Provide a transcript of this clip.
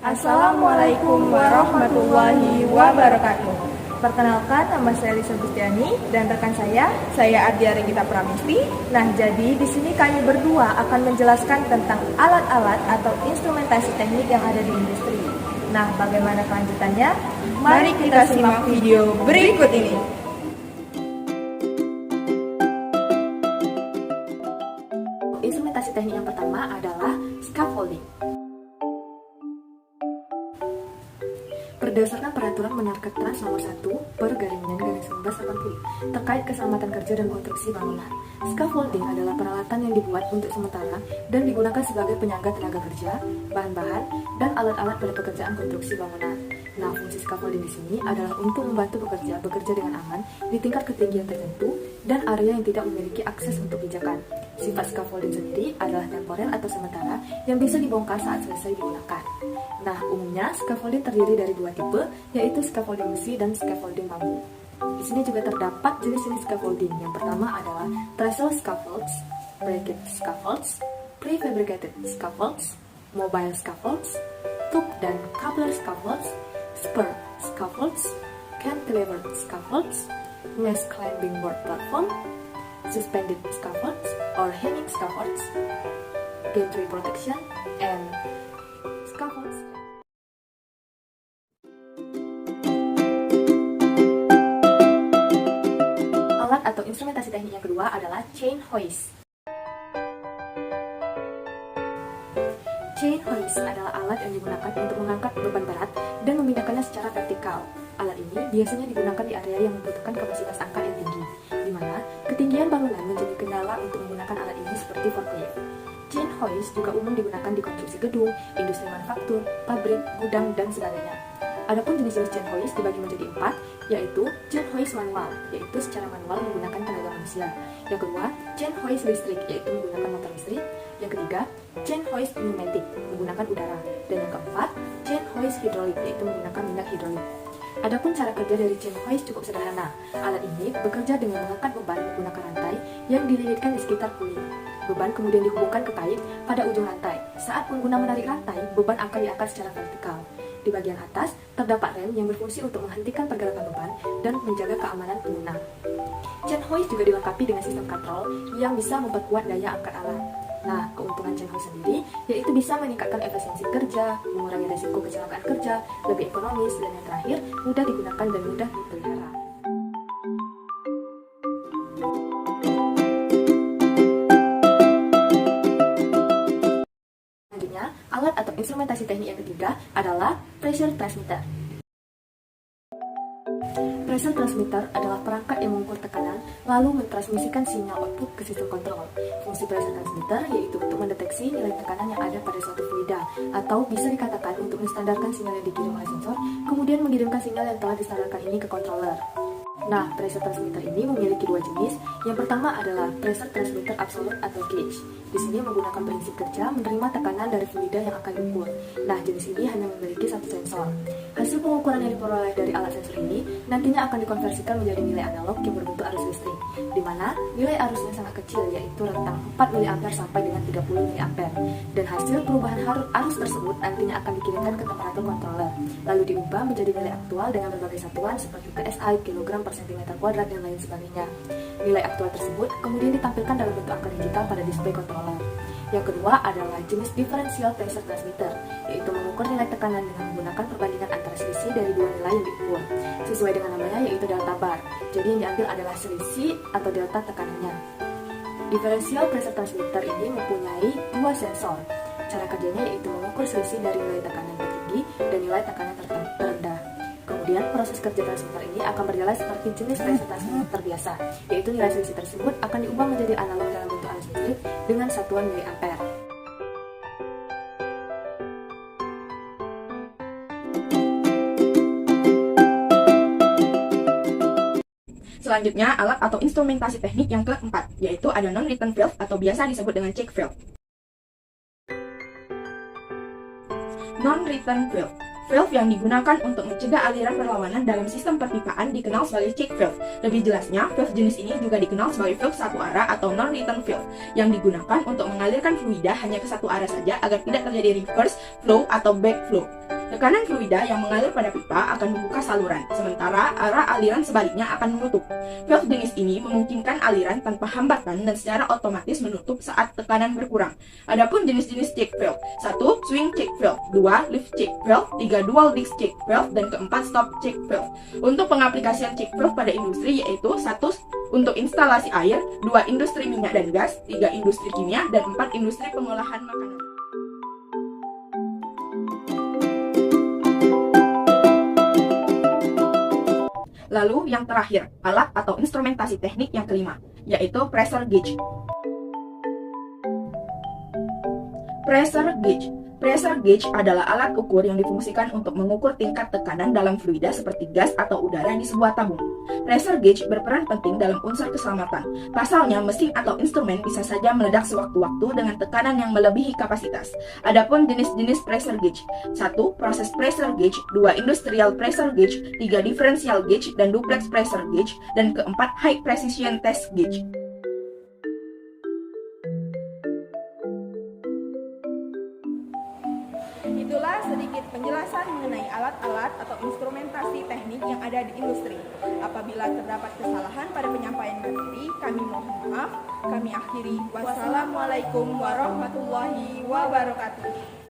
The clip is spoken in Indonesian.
Assalamualaikum warahmatullahi wabarakatuh. Perkenalkan, nama saya Lisa Bustiani dan rekan saya Ardia Regita Pramesti. Nah, jadi di sini kami berdua akan menjelaskan tentang alat-alat atau instrumentasi teknik yang ada di industri. Nah, bagaimana kelanjutannya? Mari kita simak video berikut ini. Instrumentasi teknik yang pertama adalah scaffolding. Berdasarkan Peraturan Menara Trans Nomor 1/1980 terkait keselamatan kerja dan konstruksi bangunan, scaffolding adalah peralatan yang dibuat untuk sementara dan digunakan sebagai penyangga tenaga kerja, bahan-bahan, dan alat-alat pada pekerjaan konstruksi bangunan. Nah, fungsi scaffolding di sini adalah untuk membantu pekerja bekerja dengan aman di tingkat ketinggian tertentu dan area yang tidak memiliki akses untuk pijakan. Sifat scaffolding sendiri adalah temporer atau sementara yang bisa dibongkar saat selesai digunakan. Nah, umumnya scaffolding terdiri dari dua tipe, yaitu scaffolding besi dan scaffolding bambu. Di sini juga terdapat jenis-jenis scaffolding. Yang pertama adalah trestle scaffolds, bracket scaffolds, prefabricated scaffolds, mobile scaffolds, tube dan coupler scaffolds, spur scaffolds, cantilever scaffolds, mesh climbing board platform, suspended scaffolds or hanging scaffolds, gantry protection, and scaffolds. Alat atau instrumentasi teknik yang kedua adalah chain hoist. Chain hoist adalah alat yang digunakan untuk mengangkat beban berat dan memindahkannya secara vertikal. Alat ini biasanya digunakan di area yang membutuhkan kapasitas angkat yang tinggi, di mana ketinggian bangunan menjadi kendala untuk menggunakan alat ini seperti forklift. Chain hoist juga umum digunakan di konstruksi gedung, industri manufaktur, pabrik, gudang, dan sebagainya. Adapun jenis-jenis chain hoist dibagi menjadi 4, yaitu chain hoist manual, yaitu secara manual menggunakan tenaga manusia. Yang kedua, chain hoist listrik, yaitu menggunakan motor listrik. Yang ketiga, chain hoist pneumatik, menggunakan udara. Dan yang keempat, chain hoist hidrolik, yaitu menggunakan minyak hidrolik. Adapun cara kerja dari chain hoist cukup sederhana. Alat ini bekerja dengan mengangkat beban menggunakan rantai yang dililitkan di sekitar puing. Beban kemudian dihubungkan ke kait pada ujung rantai. Saat pengguna menarik rantai, beban akan diangkat secara vertikal. Di bagian atas, terdapat rem yang berfungsi untuk menghentikan pergerakan beban dan menjaga keamanan pengguna. Chain hoist juga dilengkapi dengan sistem kontrol yang bisa memperkuat daya angkat alat. Nah, keuntungan chain hoist sendiri yaitu bisa meningkatkan efisiensi kerja, mengurangi resiko kecelakaan kerja, lebih ekonomis, dan yang terakhir, mudah digunakan dan mudah dipelihara. Selanjutnya, alat atau instrumentasi teknik yang ketiga adalah pressure transmitter. Pressure transmitter adalah perangkat yang mengukur tekanan lalu mentransmisikan sinyal output ke sistem kontrol. Fungsi pressure transmitter yaitu untuk mendeteksi nilai tekanan yang ada pada suatu fluida, atau bisa dikatakan untuk menstandarkan sinyal yang dikirim oleh sensor, kemudian mengirimkan sinyal yang telah distandarkan ini ke controller. Nah, pressure transmitter ini memiliki dua jenis. Yang pertama adalah pressure transmitter absolute atau gauge. Di sini menggunakan prinsip kerja menerima tekanan dari fluida yang akan diukur. Nah, jenis ini hanya memiliki satu sensor. Hasil pengukuran yang diperoleh dari alat sensor ini nantinya akan dikonversikan menjadi nilai analog yang berbentuk arus listrik, di mana nilai arusnya sangat kecil, yaitu rentang 4 mA sampai dengan 30 mA. Dan hasil perubahan arus tersebut nantinya akan dikirimkan ke temperatur controller, lalu diubah menjadi nilai aktual dengan berbagai satuan seperti PSI, kg per cm², dan lain sebagainya. Nilai aktual tersebut kemudian ditampilkan dalam bentuk angka digital pada display controller. Yang kedua adalah jenis differential pressure transmitter, yaitu mengukur nilai tekanan dengan menggunakan perbandingan antara selisih dari dua nilai yang diukur. Sesuai dengan namanya yaitu delta bar. Jadi yang diambil adalah selisih atau delta tekanannya. Differential pressure transmitter ini mempunyai dua sensor. Cara kerjanya yaitu mengukur selisih dari nilai tekanan tertinggi dan nilai tekanan terendah. Kemudian proses kerja transmitter ini akan berjalan seperti jenis pressure transmitter biasa, yaitu nilai selisih tersebut akan diubah menjadi analog dalam bentuk arus listrik dengan satuan miliampere. Selanjutnya, alat atau instrumentasi teknik yang keempat, yaitu ada non-return valve atau biasa disebut dengan check valve. Non-return valve, valve yang digunakan untuk mencegah aliran berlawanan dalam sistem perpipaan dikenal sebagai check valve. Lebih jelasnya, valve jenis ini juga dikenal sebagai valve satu arah atau non-return valve, yang digunakan untuk mengalirkan fluida hanya ke satu arah saja agar tidak terjadi reverse flow atau back flow. Tekanan fluida yang mengalir pada pipa akan membuka saluran, sementara arah aliran sebaliknya akan menutup. Valve jenis ini memungkinkan aliran tanpa hambatan dan secara otomatis menutup saat tekanan berkurang. Adapun jenis-jenis check valve: 1. Swing check valve, 2. Lift check valve, 3. Dual disc check valve, dan keempat stop check valve. Untuk pengaplikasian check valve pada industri yaitu 1. Untuk instalasi air, 2. Industri minyak dan gas, 3. Industri kimia, dan 4. Industri pengolahan makanan. Lalu yang terakhir, alat atau instrumentasi teknik yang kelima, yaitu pressure gauge. Pressure gauge. Pressure gauge adalah alat ukur yang difungsikan untuk mengukur tingkat tekanan dalam fluida seperti gas atau udara di sebuah tabung. Pressure gauge berperan penting dalam unsur keselamatan. Pasalnya, mesin atau instrumen bisa saja meledak sewaktu-waktu dengan tekanan yang melebihi kapasitas. Adapun jenis-jenis pressure gauge: 1. Process pressure gauge, 2. Industrial pressure gauge, 3. Differential gauge dan duplex pressure gauge, dan keempat high precision test gauge. Itulah sedikit penjelasan mengenai alat-alat atau instrumentasi teknik yang ada di industri. Apabila terdapat kesalahan pada penyampaian materi, kami mohon maaf. Kami akhiri. Wassalamualaikum warahmatullahi wabarakatuh.